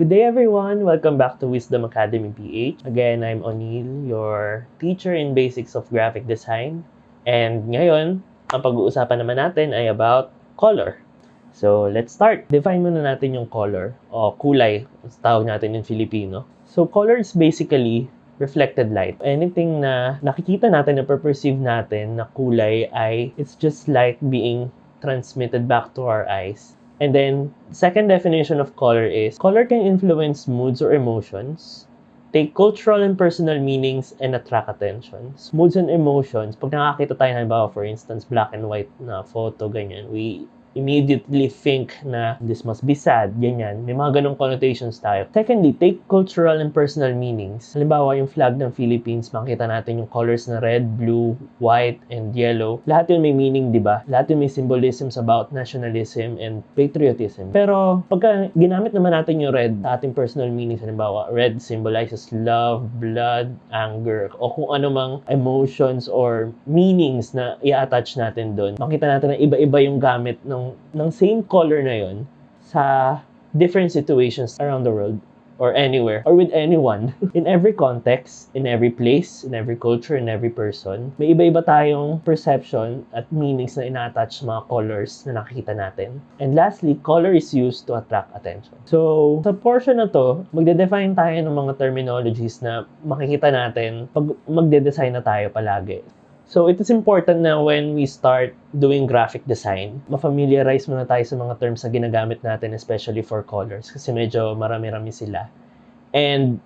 Good day everyone! Welcome back to Wisdom Academy PH. Again, I'm O'Neil, your teacher in Basics of Graphic Design. And ngayon, ang pag-uusapan naman natin ay about color. So, let's start. Define muna natin yung color o kulay, ang tawag natin in Filipino. So, color is basically reflected light. Anything na nakikita natin, na perceive natin na kulay ay it's just light being transmitted back to our eyes. And then, second definition of color is, color can influence moods or emotions, take cultural and personal meanings, and attract attention. Moods and emotions, pag nakakita tayo, halimbawa, for instance, black and white na photo, ganyan, we immediately think na this must be sad, ganyan. May mga ganong connotations tayo. Secondly, take cultural and personal meanings. Halimbawa, yung flag ng Philippines, makita natin yung colors na red, blue, white, and yellow. Lahat yun may meaning, di ba? Lahat yun may symbolisms about nationalism and patriotism. Pero, pagka ginamit naman natin yung red sa ating personal meanings, halimbawa, red symbolizes love, blood, anger, o kung ano mang emotions or meanings na i-attach natin doon. Makita natin na iba-iba yung gamit ng same color na yon sa different situations around the world or anywhere or with anyone. In every context, in every place, in every culture, in every person, may iba-iba tayong perception at meanings na ina-attach sa mga colors na nakikita natin. And lastly, color is used to attract attention. So, sa portion na to, magde-define tayo ng mga terminologies na makikita natin pag magde-design na tayo palagi. So, it is important na when we start doing graphic design, ma-familiarize muna tayo sa mga terms na ginagamit natin, especially for colors, kasi medyo marami-rami sila. And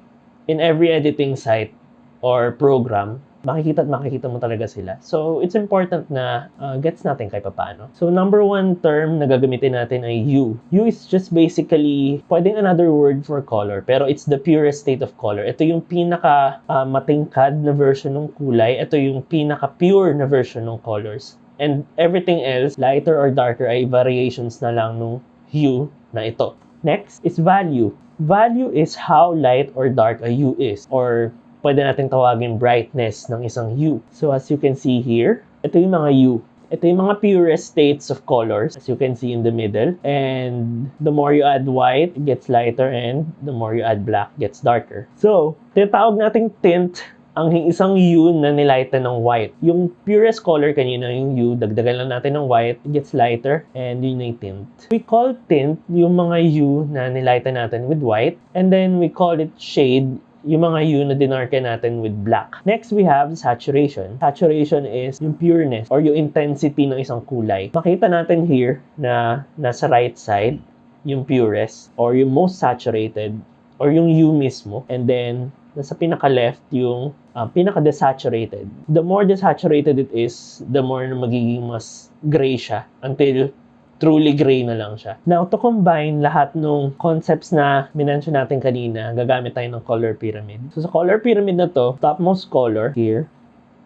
in every editing site or program, makikita mo talaga sila. So, it's important na gets natin kahit paano. So, number one term na gagamitin natin ay hue. Hue is just basically, pwedeng another word for color, pero it's the purest state of color. Ito yung pinaka matingkad na version ng kulay. Ito yung pinaka pure na version ng colors. And everything else, lighter or darker, ay variations na lang ng hue na ito. Next is value. Value is how light or dark a hue is, or pwede natin tawagin brightness ng isang hue. So as you can see here, ito yung mga hue. Ito yung mga purest states of colors, as you can see in the middle. And the more you add white, it gets lighter, and the more you add black, gets darker. So, tinatawag nating tint ang isang hue na nilighten ng white. Yung purest color kanina, yung hue, dagdagan lang natin ng white, it gets lighter, and yun yung tint. We call tint yung mga hue na nilighten natin with white, and then we call it shade yung mga hue na dinarken natin with black. Next, we have saturation. Saturation is yung pureness or yung intensity ng isang kulay. Makita natin here na nasa right side, yung purest or yung most saturated or yung hue mismo. And then, nasa pinaka-left, yung pinaka-desaturated. The more desaturated it is, the more na magiging mas gray siya until truly gray na lang siya. Now, to combine lahat ng concepts na minention natin kanina, gagamit tayo ng color pyramid. So, sa color pyramid na to, topmost color here,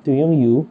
ito yung hue,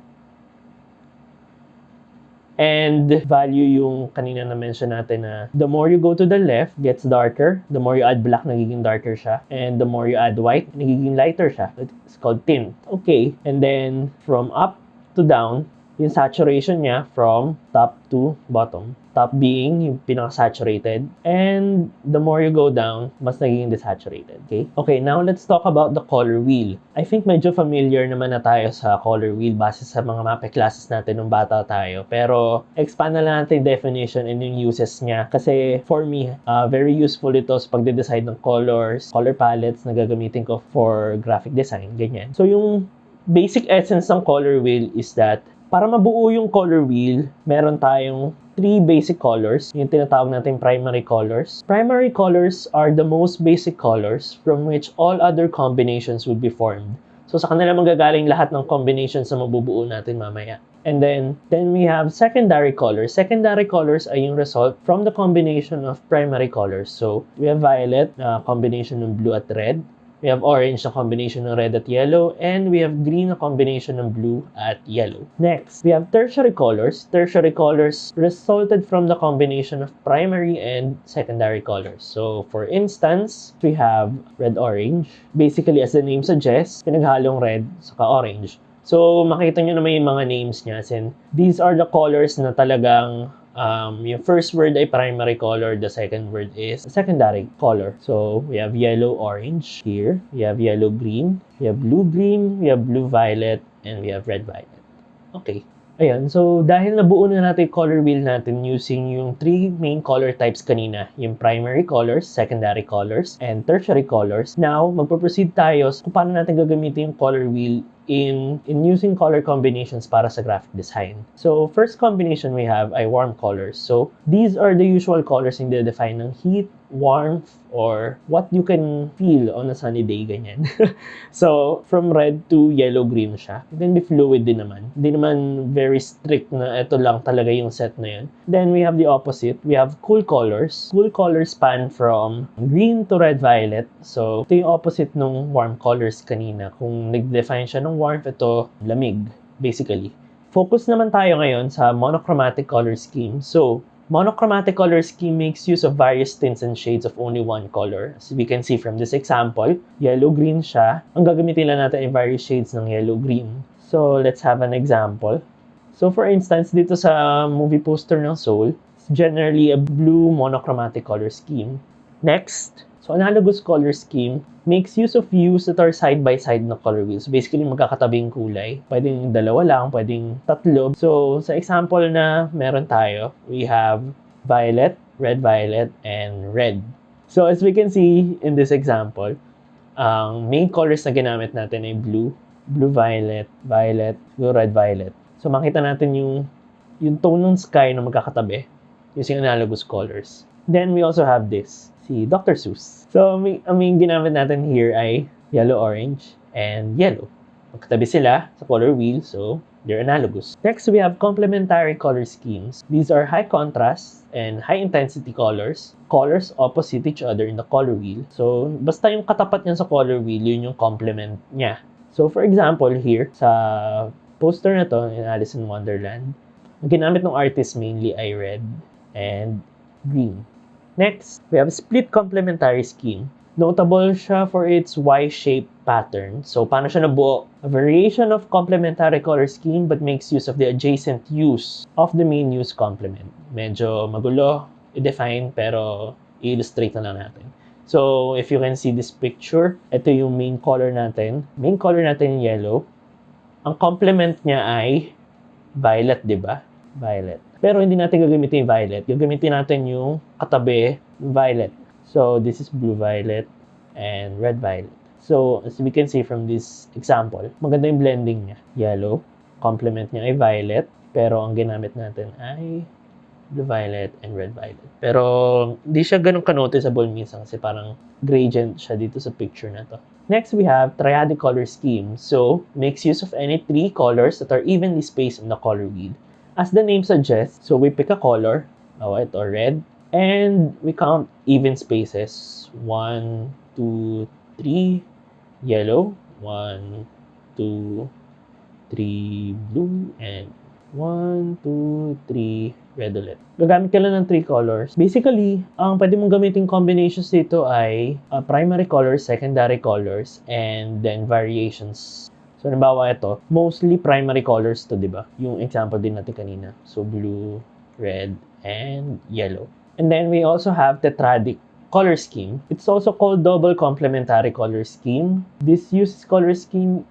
and value yung kanina na mention natin na the more you go to the left, gets darker. The more you add black, nagiging darker siya. And the more you add white, nagiging lighter siya. It's called tint. Okay. And then, from up to down, yung saturation niya from top to bottom. Top being yung pinaka-saturated. And the more you go down, mas nagiging desaturated. Okay? Okay, now let's talk about the color wheel. I think medyo familiar naman na tayo sa color wheel base sa mga MAPE classes natin nung bata tayo. Pero expand na lang natin yung definition and yung uses niya. Kasi for me, very useful ito sa pagde-decide ng colors, color palettes na gagamitin ko for graphic design. Ganyan. So yung basic essence ng color wheel is that para mabuo yung color wheel, meron tayong 3 basic colors, yung tinatawag natin primary colors. Primary colors are the most basic colors from which all other combinations would be formed. So sa kanila manggagaling lahat ng combinations na mabubuo natin mamaya. And then we have secondary colors. Secondary colors ay yung result from the combination of primary colors. So we have violet, combination ng blue at red. We have orange na combination ng red at yellow, and we have green na combination ng blue at yellow. Next, we have tertiary colors. Tertiary colors resulted from the combination of primary and secondary colors. So, for instance, we have red-orange. Basically, as the name suggests, pinaghalong red saka orange. So, makita nyo naman yung mga names niya. These are the colors na talagang Yung first word ay primary color, the second word is secondary color. So, we have yellow-orange here, we have yellow-green, we have blue-green, we have blue-violet, and we have red-violet. Okay. Ayan, so dahil nabuo na natin yung color wheel natin using yung three main color types kanina, yung primary colors, secondary colors, and tertiary colors, now magpo-proceed tayo kung paano natin gagamitin yung color wheel in using color combinations para sa graphic design. So, first combination we have ay warm colors. So, these are the usual colors na define ng heat, warmth, or what you can feel on a sunny day, ganyan. So, from red to yellow-green siya. It can be fluid din naman. Hindi naman very strict na ito lang talaga yung set na yun. Then, we have the opposite. We have cool colors. Cool colors span from green to red-violet. So, ito yung opposite nung warm colors kanina. Kung nag-define siya ng warmth, ito lamig, basically. Focus naman tayo ngayon sa monochromatic color scheme. So, monochromatic color scheme makes use of various tints and shades of only one color. As we can see from this example, yellow-green siya. Ang gagamitin lang natin ay various shades ng yellow-green. So, let's have an example. So, for instance, dito sa movie poster ng Soul, it's generally a blue monochromatic color scheme. Next, so analogous color scheme makes use of hues that are side-by-side na color wheels. So basically, magkakatabing kulay. Pwedeng dalawa lang, pwedeng tatlo. So, sa example na meron tayo, we have violet, red-violet, and red. So, as we can see in this example, ang main colors na ginamit natin ay blue, blue-violet, violet, blue-red-violet. So, makita natin yung tone ng sky na magkakatabi using analogous colors. Then, we also have this, si Dr. Seuss. So, ang main ginamit natin here ay yellow-orange and yellow. Magkatabi sila sa color wheel, so they're analogous. Next, we have complementary color schemes. These are high contrast and high intensity colors. Colors opposite each other in the color wheel. So, basta yung katapat niya sa color wheel, yun yung complement niya. So, for example, here, sa poster na to, in Alice in Wonderland, ang ginamit ng artist mainly ay red and green. Next, we have split complementary scheme. Notable siya for its Y-shaped pattern. So, paano siya nabuo? A variation of complementary color scheme but makes use of the adjacent hues of the main hues complement. Medyo magulo i-define pero i-illustrate na lang natin. So, if you can see this picture, ito yung main color natin. Main color natin yung yellow. Ang complement niya ay violet, di ba? Violet. Pero hindi natin gagamitin yung violet. Gagamitin natin yung katabi, violet. So, this is blue-violet and red-violet. So, as we can see from this example, maganda yung blending niya. Yellow, complement niya ay violet, pero ang ginamit natin ay blue-violet and red-violet. Pero, hindi siya ganun ka-noticeable minsan kasi parang gradient siya dito sa picture na to. Next, we have triadic color scheme. So, makes use of any three colors that are evenly spaced on the color wheel. As the name suggests, so we pick a color, white or red, and we count even spaces. 1, 2, 3, yellow. 1, 2, 3, blue, and 1, 2, 3, red ulit. Gagamit ka lang ng 3 colors. Basically, ang pwede mong gamitin combinations dito ay primary colors, secondary colors, and then variations. So, halimbawa ito, mostly primary colors to, di ba? Yung example din natin kanina. So, blue, red, and yellow. And then, we also have tetradic color scheme. It's also called double complementary color scheme. This color scheme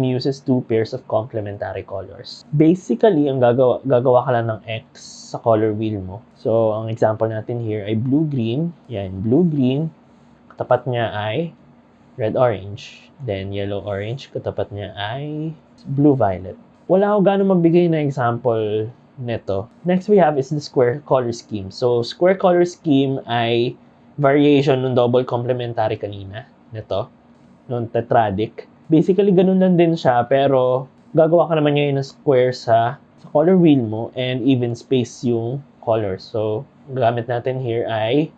uses two pairs of complementary colors. Basically, ang gagawa ka lang ng X sa color wheel mo. So, ang example natin here ay blue-green. Yan, blue-green. Katapat niya ay red-orange. Then, yellow-orange. Katapat niya ay blue-violet. Wala ako gano'ng magbigay na example neto. Next we have is the square color scheme. So, square color scheme ay variation ng double complementary kanina. Neto. Nung tetradic. Basically, ganun lang din siya. Pero, gagawa ka naman ngayon ng square sa color wheel mo and even space yung colors. So, gamit natin here ay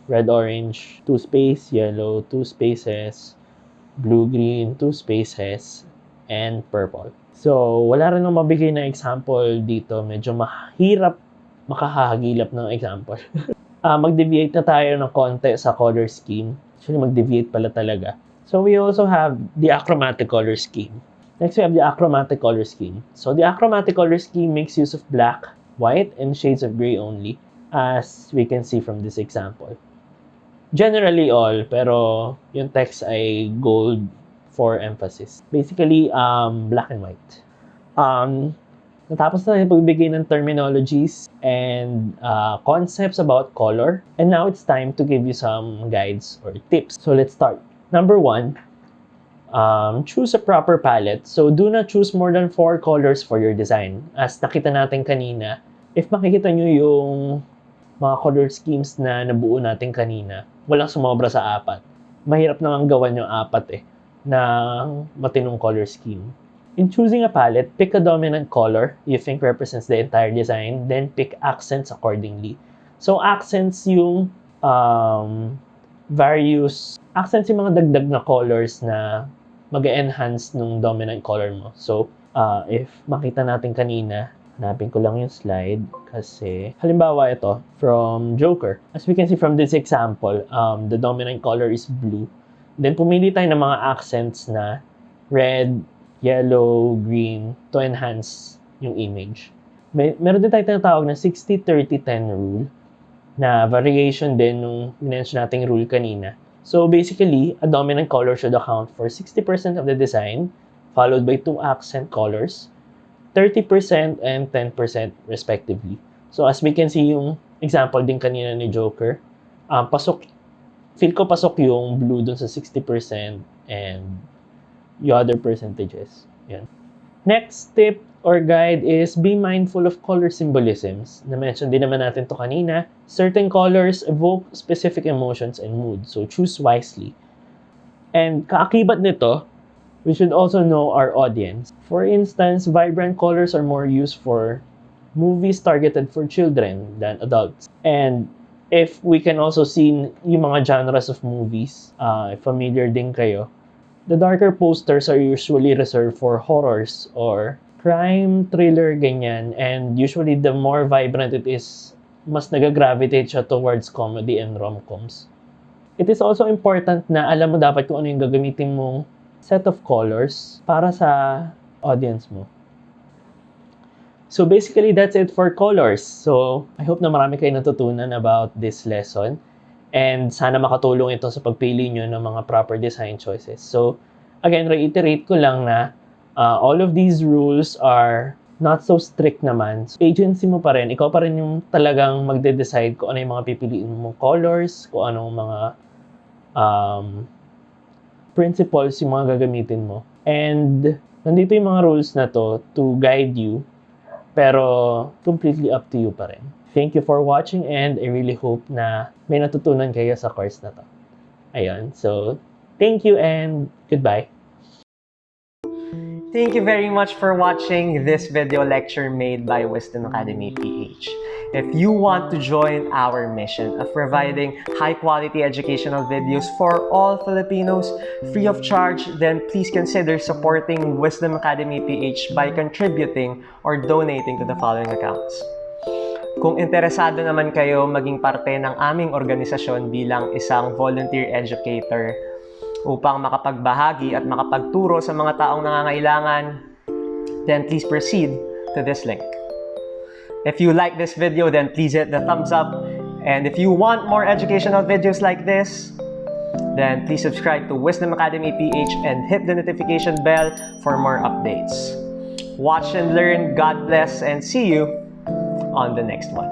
red-orange, 2 space, yellow, 2 spaces, blue-green, 2 spaces, and purple. So, wala rin nang mabigay na example dito. Medyo mahirap makahagilap ng example. Mag-deviate na tayo ng konti sa color scheme. Actually, mag-deviate pala talaga. So, we also have the achromatic color scheme. Next, we have the achromatic color scheme. So the achromatic color scheme makes use of black, white, and shades of gray only, as we can see from this example. Generally all, pero yung text ay gold for emphasis. Basically, black and white. Natapos na yung pagbigay ng terminologies and concepts about color. And now it's time to give you some guides or tips. So let's start. Number 1, choose a proper palette. So do not choose more than 4 colors for your design. As nakita natin kanina, if makikita nyo yung mga color schemes na nabuo natin kanina, walang sumobra sa 4. Mahirap naman gawan yung 4 na matinong color scheme. In choosing a palette, pick a dominant color you think represents the entire design, then pick accents accordingly. So accents yung accents yung mga dagdag na colors na mag-enhance nung dominant color mo. So if makita natin kanina, hanapin ko lang yung slide kasi halimbawa ito from Joker. As we can see from this example, the dominant color is blue. Then pumili tayo ng mga accents na red, yellow, green to enhance yung image. Meron din tayo tinatawag na 60-30-10 rule na variation din nung minention nating rule kanina. So basically, a dominant color should account for 60% of the design, followed by 2 accent colors, 30% and 10% respectively. So as we can see yung example din kanina ni Joker, feel ko pasok yung blue dun sa 60% and yung other percentages. Yan. Next tip or guide is be mindful of color symbolisms. Na-mention din naman natin to kanina. Certain colors evoke specific emotions and moods, so choose wisely. And kaakibat nito, we should also know our audience. For instance, vibrant colors are more used for movies targeted for children than adults. And if we can also see yung mga genres of movies, familiar din kayo, the darker posters are usually reserved for horrors or crime, thriller, ganyan. And usually, the more vibrant it is, mas nag-gravitate siya towards comedy and rom-coms. It is also important na alam mo dapat kung ano yung gagamitin mong set of colors para sa audience mo. So basically, that's it for colors. So I hope na marami kayo natutunan about this lesson. And sana makatulong ito sa pagpili nyo ng mga proper design choices. So, again, reiterate ko lang na all of these rules are not so strict naman. So, agency mo pa rin. Ikaw pa rin yung talagang magde-decide kung ano yung mga pipiliin mong colors, kung anong mga principles yung mga gagamitin mo. And nandito yung mga rules na to guide you, pero completely up to you pa rin. Thank you for watching and I really hope na may natutunan kayo sa course na to. Ayun. So, thank you and goodbye. Thank you very much for watching this video lecture made by Wisdom Academy PH. If you want to join our mission of providing high-quality educational videos for all Filipinos free of charge, then please consider supporting Wisdom Academy PH by contributing or donating to the following accounts. Kung interesado naman kayo maging parte ng aming organisasyon bilang isang volunteer educator upang makapagbahagi at makapagturo sa mga taong nangangailangan, then please proceed to this link. If you like this video, then please hit the thumbs up. And if you want more educational videos like this, then please subscribe to Wisdom Academy PH and hit the notification bell for more updates. Watch and learn. God bless and see you on the next one.